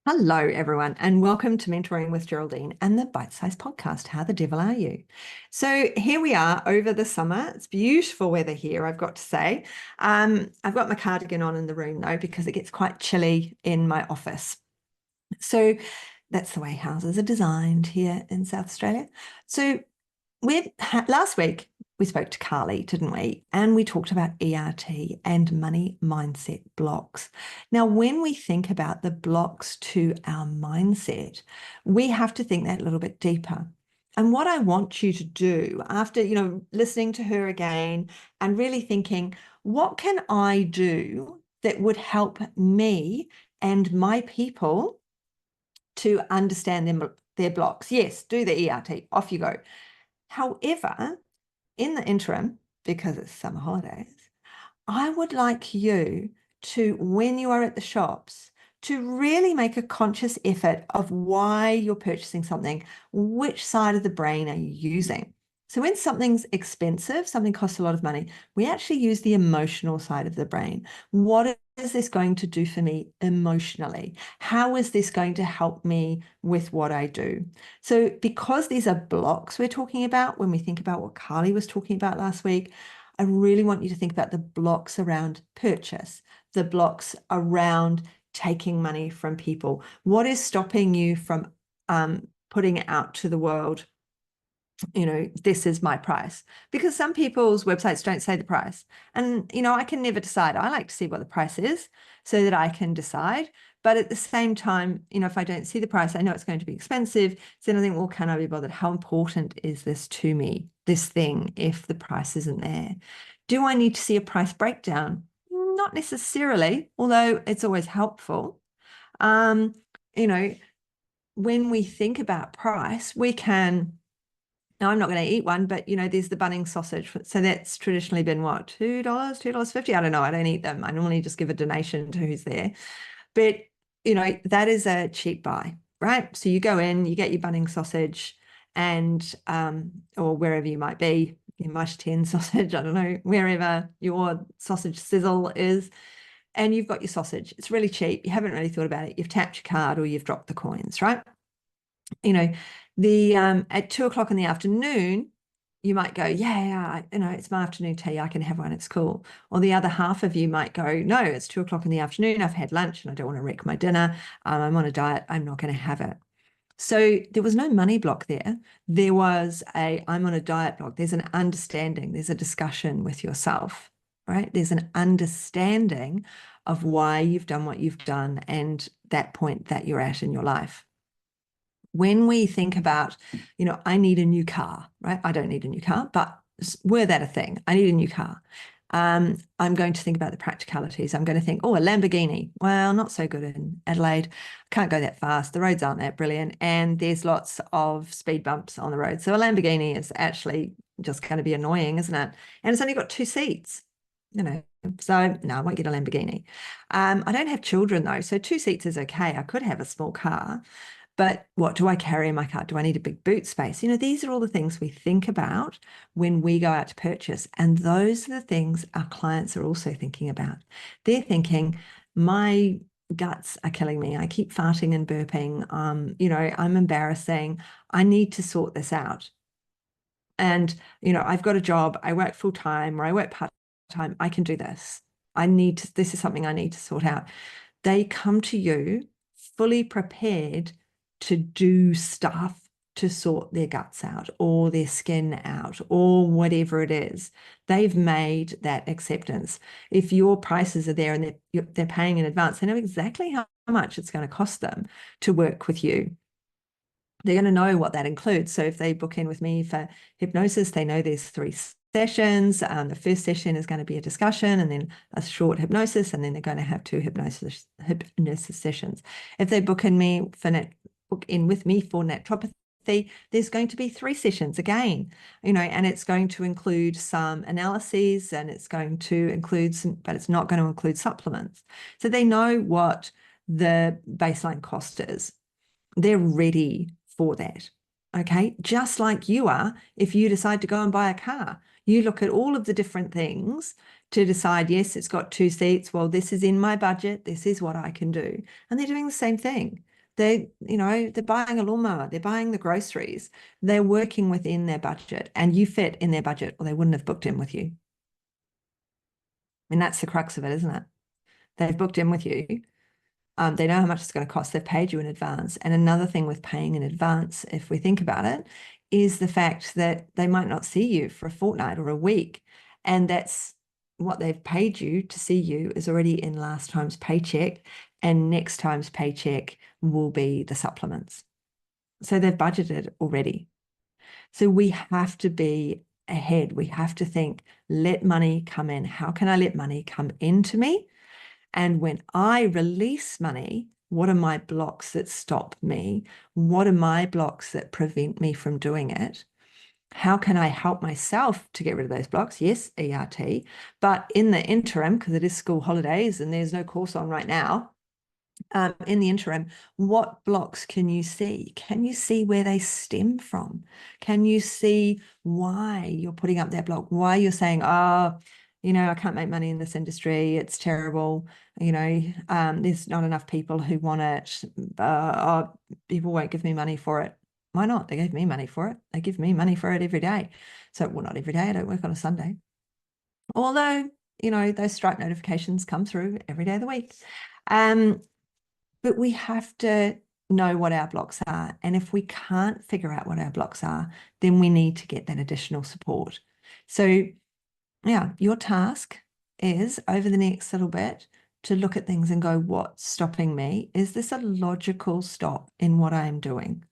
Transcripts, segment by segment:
Hello, everyone, and welcome to Mentoring with Geraldine and the Bite-Sized Podcast, How the Devil Are You? So here we are over the summer. It's beautiful weather here, I've got to say. I've got my cardigan on in the room, though, because it gets quite chilly in my office. So that's the way houses are designed here in South Australia. So last week, we spoke to Carly, didn't we? And we talked about ERT and money mindset blocks. Now, when we think about the blocks to our mindset, we have to think that a little bit deeper. And what I want you to do after, listening to her again and really thinking, what can I do that would help me and my people to understand their blocks? Yes, do the ERT, off you go. However, in the interim, because it's summer holidays, I would like you to, when you are at the shops, to really make a conscious effort of why you're purchasing something. Which side of the brain are you using? So when something's expensive, something costs a lot of money, we actually use the emotional side of the brain. What is this going to do for me emotionally? How is this going to help me with what I do? So because these are blocks we're talking about, when we think about what Carly was talking about last week, I really want you to think about the blocks around purchase, the blocks around taking money from people. What is stopping you from putting it out to the world? This is my price, because some people's websites don't say the price. And, I can never decide. I like to see what the price is so that I can decide. But at the same time, if I don't see the price, I know it's going to be expensive. So then I think, well, can I be bothered? How important is this to me, this thing, if the price isn't there? Do I need to see a price breakdown? Not necessarily, although it's always helpful. Um, you know, when we think about price, we can. Now, I'm not going to eat one, but there's the Bunnings sausage. So that's traditionally been what, $2, $2.50? I don't know. I don't eat them. I normally just give a donation to who's there. But, that is a cheap buy, right? So you go in, you get your Bunnings sausage and, or wherever you might be, your Mush 10 sausage, I don't know, wherever your sausage sizzle is. And you've got your sausage. It's really cheap. You haven't really thought about it. You've tapped your card or you've dropped the coins, right? At 2 o'clock in the afternoon, you might go, yeah, it's my afternoon tea. I can have one. It's cool. Or the other half of you might go, no, it's 2 o'clock in the afternoon. I've had lunch and I don't want to wreck my dinner. I'm on a diet. I'm not going to have it. So there was no money block there. There was I'm on a diet block. There's an understanding. There's a discussion with yourself, right? There's an understanding of why you've done what you've done and that point that you're at in your life. When we think about, I need a new car, right? I don't need a new car, but were that a thing? I need a new car. I'm going to think about the practicalities. I'm going to think, a Lamborghini. Well, not so good in Adelaide. Can't go that fast. The roads aren't that brilliant. And there's lots of speed bumps on the road. So a Lamborghini is actually just going to be annoying, isn't it? And it's only got 2 seats, So no, I won't get a Lamborghini. I don't have children though. So 2 seats is okay. I could have a small car. But what do I carry in my car? Do I need a big boot space? These are all the things we think about when we go out to purchase. And those are the things our clients are also thinking about. They're thinking, my guts are killing me. I keep farting and burping. I'm embarrassing. I need to sort this out. And, I've got a job. I work full time or I work part time. I can do this. This is something I need to sort out. They come to you fully prepared to do stuff to sort their guts out or their skin out or whatever it is. They've made that acceptance. If your prices are there and they're paying in advance, they know exactly how much it's going to cost them to work with you. They're going to know what that includes. So if they book in with me for hypnosis, they know there's 3 sessions. The first session is going to be a discussion and then a short hypnosis, and then they're going to have 2 hypnosis sessions. If they book in with me for naturopathy, there's going to be 3 sessions again, and it's going to include some analyses and it's going to include but it's not going to include supplements. So they know what the baseline cost is. They're ready for that. Okay. Just like you are, if you decide to go and buy a car, you look at all of the different things to decide, yes, it's got 2 seats. Well, this is in my budget. This is what I can do. And they're doing the same thing. they're buying a lawnmower, they're buying the groceries, they're working within their budget, and you fit in their budget, or they wouldn't have booked in with you. I mean, that's the crux of it, isn't it? They've booked in with you. They know how much it's going to cost. They've paid you in advance. And another thing with paying in advance, if we think about it, is the fact that they might not see you for a fortnight or a week. And that's what they've paid you to see you is already in last time's paycheck. And next time's paycheck will be the supplements. So they've budgeted already. So we have to be ahead. We have to think, let money come in. How can I let money come into me? And when I release money, what are my blocks that stop me? What are my blocks that prevent me from doing it? How can I help myself to get rid of those blocks? Yes, ERT. But in the interim, because it is school holidays and there's no course on right now, in the interim, what blocks can you see? Can you see where they stem from? Can you see why you're putting up that block? Why you're saying, oh, I can't make money in this industry. It's terrible. There's not enough people who want it. Oh, people won't give me money for it. Why not? They gave me money for it. They give me money for it every day. So, well, not every day. I don't work on a Sunday. Although, those Stripe notifications come through every day of the week. But we have to know what our blocks are. And if we can't figure out what our blocks are, then we need to get that additional support. So, yeah, your task is over the next little bit to look at things and go, what's stopping me? Is this a logical stop in what I'm doing?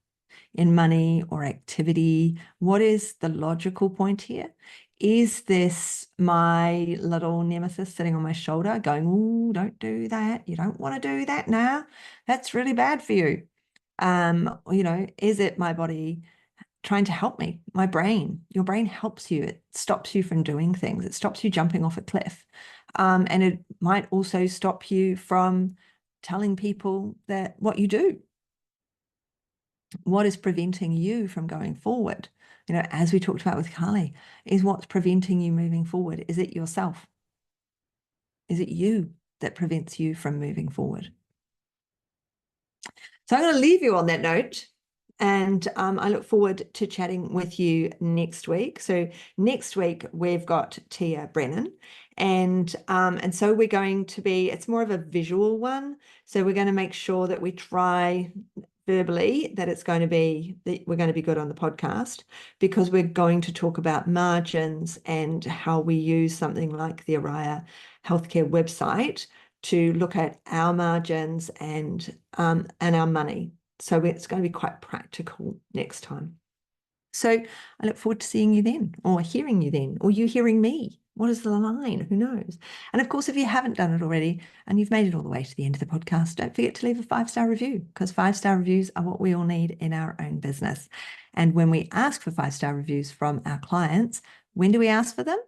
In money or activity? What is the logical point here? Is this my little nemesis sitting on my shoulder going, oh, don't do that. You don't want to do that now. That's really bad for you. Is it my body trying to help me? My brain, your brain helps you. It stops you from doing things. It stops you jumping off a cliff. And it might also stop you from telling people that what you do. What is preventing you from going forward? As we talked about with Carly, is what's preventing you moving forward? Is it yourself? Is it you that prevents you from moving forward? So I'm going to leave you on that note. And I look forward to chatting with you next week. So next week we've got Tia Brennan, and so we're going to be. It's more of a visual one. So we're going to make sure that we try verbally that we're going to be good on the podcast, because we're going to talk about margins and how we use something like the Araya Healthcare website to look at our margins and our money. So it's going to be quite practical next time. So I look forward to seeing you then, or hearing you then, or you hearing me. What is the line? Who knows? And of course, if you haven't done it already and you've made it all the way to the end of the podcast, don't forget to leave a 5-star review, because 5-star reviews are what we all need in our own business. And when we ask for 5-star reviews from our clients, when do we ask for them?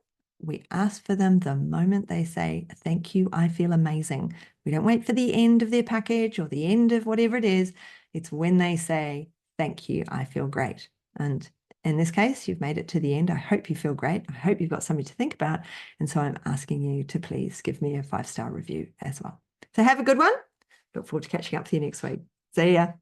We ask for them the moment they say, thank you, I feel amazing. We don't wait for the end of their package or the end of whatever it is. It's when they say, thank you, I feel great. And in this case, you've made it to the end. I hope you feel great. I hope you've got something to think about. And so I'm asking you to please give me a 5-star review as well. So have a good one. Look forward to catching up with you next week. See ya.